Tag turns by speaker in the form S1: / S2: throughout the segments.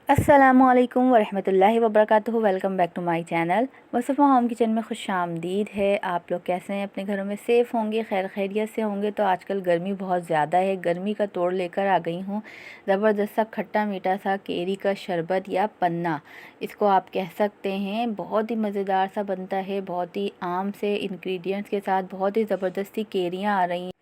S1: अस्सलामुअलैकुम वरहमतुल्लाहि वबरकातुहू। Welcome back to my channel. Mustafa home kitchen में खुश आमदीद है। आप लोग कैसे हैं? अपने घरों में सेफ़ होंगे, खैर खैरियत से होंगे। तो आजकल गर्मी बहुत ज़्यादा है, गर्मी का तोड़ लेकर आ गई हूँ। ज़बरदस्त सा खट्टा मीठा सा केरी का शरबत या पन्ना, इसको आप कह सकते हैं। बहुत ही मज़ेदार सा बनता है, बहुत ही आम से इंग्रेडिएंट्स के साथ बहुत ही ज़बरदस्ती केरियाँ आ रही हैं।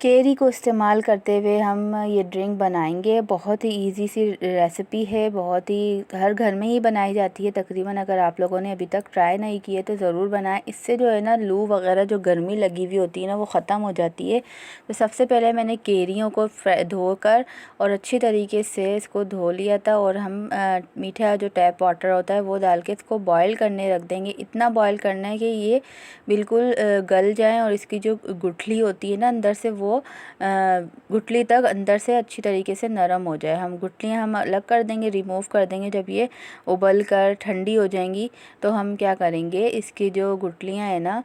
S1: केरी को इस्तेमाल करते हुए हम ये ड्रिंक बनाएंगे। बहुत ही इजी सी रेसिपी है, बहुत ही हर घर में ही बनाई जाती है तकरीबन। अगर आप लोगों ने अभी तक ट्राई नहीं की है तो ज़रूर बनाएं। इससे जो है ना, लू वगैरह जो गर्मी लगी हुई होती है ना, वो ख़त्म हो जाती है। तो सबसे पहले मैंने केरियों को धोकर और अच्छी तरीके से इसको धो लिया था। और हम मीठा जो टैप वाटर होता है वो डाल के इसको बॉयल करने रख देंगे। इतना बॉयल करना है कि ये बिल्कुल गल जाएँ और इसकी जो गुठली होती है ना अंदर से, वो गुठली तक अंदर से अच्छी तरीके से नरम हो जाए। हम गुठलियाँ अलग कर देंगे, रिमूव कर देंगे। जब ये उबल कर ठंडी हो जाएंगी तो हम क्या करेंगे, इसकी जो गुठलियाँ हैं ना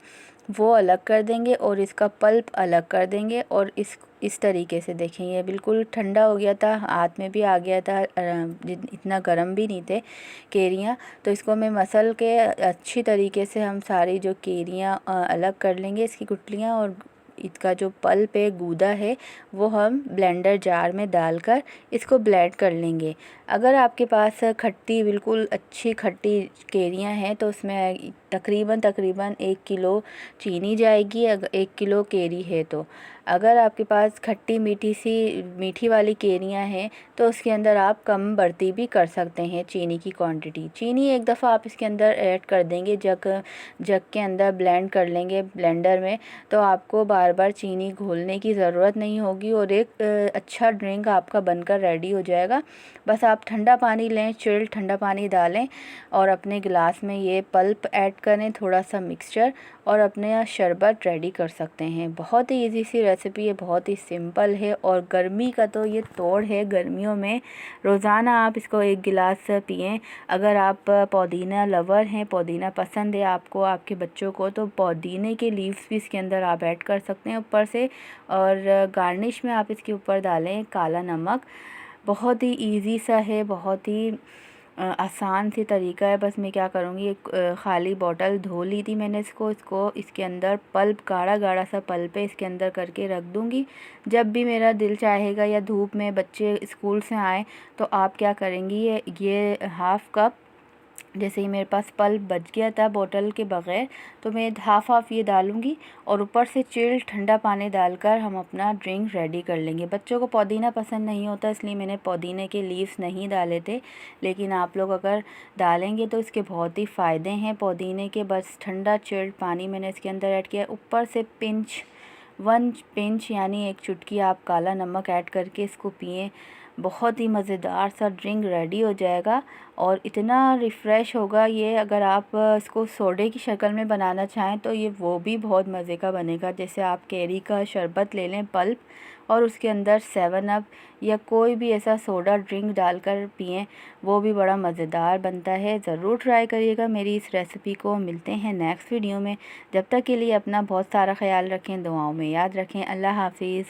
S1: वो अलग कर देंगे और इसका पल्प अलग कर देंगे। और इस तरीके से देखें, ये बिल्कुल ठंडा हो गया था, हाथ में भी आ गया था, इतना गर्म भी नहीं थे केरियाँ। तो इसको मैं मसल के अच्छी तरीके से हम सारी जो केरियाँ अलग कर लेंगे, इसकी गुठलियाँ। और इसका जो पल्प है, गूदा है, वो हम ब्लेंडर जार में डालकर इसको ब्लेंड कर लेंगे। अगर आपके पास खट्टी, बिल्कुल अच्छी खट्टी केरियाँ हैं तो उसमें तकरीबन 1 किलो चीनी जाएगी, अगर 1 किलो केरी है तो। अगर आपके पास खट्टी मीठी वाली केरियाँ हैं तो उसके अंदर आप कम बढ़ती भी कर सकते हैं चीनी की क्वांटिटी। चीनी एक दफ़ा आप इसके अंदर ऐड कर देंगे, जग के अंदर ब्लेंड कर लेंगे ब्लेंडर में, तो आपको बार बार चीनी घोलने की ज़रूरत नहीं होगी और एक अच्छा ड्रिंक आपका बनकर रेडी हो जाएगा। बस आप ठंडा पानी लें, चिल्ड ठंडा पानी डालें और अपने गिलास में ये पल्प ऐड करें, थोड़ा सा मिक्सचर, और अपने शरबत रेडी कर सकते हैं। बहुत ही इजी सी रेसिपी है, बहुत ही सिंपल है और गर्मी का तो ये तोड़ है। गर्मियों में रोज़ाना आप इसको 1 गिलास पिएं। अगर आप पुदीना लवर हैं, पुदीना पसंद है आपको, आपके बच्चों को, तो पुदीने के लीव्स भी इसके अंदर आप ऐड कर सकते हैं ऊपर से। और गार्निश में आप इसके ऊपर डालें काला नमक। बहुत ही इजी सा है, बहुत ही आसान सी तरीका है। बस मैं क्या करूँगी, एक ख़ाली बॉटल धो ली थी मैंने, इसको इसके अंदर पल्प, गाढ़ा गाढ़ा सा पल्प है, इसके अंदर करके रख दूँगी। जब भी मेरा दिल चाहेगा या धूप में बच्चे स्कूल से आए तो आप क्या करेंगी, ये हाफ़ कप, जैसे ही मेरे पास पल्प बच गया था बोतल के बग़ैर, तो मैं हाफ़ ये डालूँगी और ऊपर से चिल्ड ठंडा पानी डालकर हम अपना ड्रिंक रेडी कर लेंगे। बच्चों को पुदीना पसंद नहीं होता, इसलिए मैंने पुदीने के लीव्स नहीं डाले थे, लेकिन आप लोग अगर डालेंगे तो इसके बहुत ही फ़ायदे हैं पुदीने के। बस ठंडा चिल्ड पानी मैंने इसके अंदर ऐड किया, ऊपर से 1 पिंच यानी 1 चुटकी आप काला नमक ऐड करके इसको पिएं। बहुत ही मज़ेदार सा ड्रिंक रेडी हो जाएगा और इतना रिफ़्रेश होगा ये। अगर आप इसको सोडे की शक्ल में बनाना चाहें तो ये वो भी बहुत मज़े का बनेगा। जैसे आप केरी का शरबत ले लें पल्प, और उसके अंदर 7 अप या कोई भी ऐसा सोडा ड्रिंक डालकर पिएं, वो भी बड़ा मज़ेदार बनता है। ज़रूर ट्राई करिएगा मेरी इस रेसिपी को। मिलते हैं नेक्स्ट वीडियो में, जब तक के लिए अपना बहुत सारा ख्याल रखें, दुआओं में याद रखें। अल्लाह हाफ़िज़।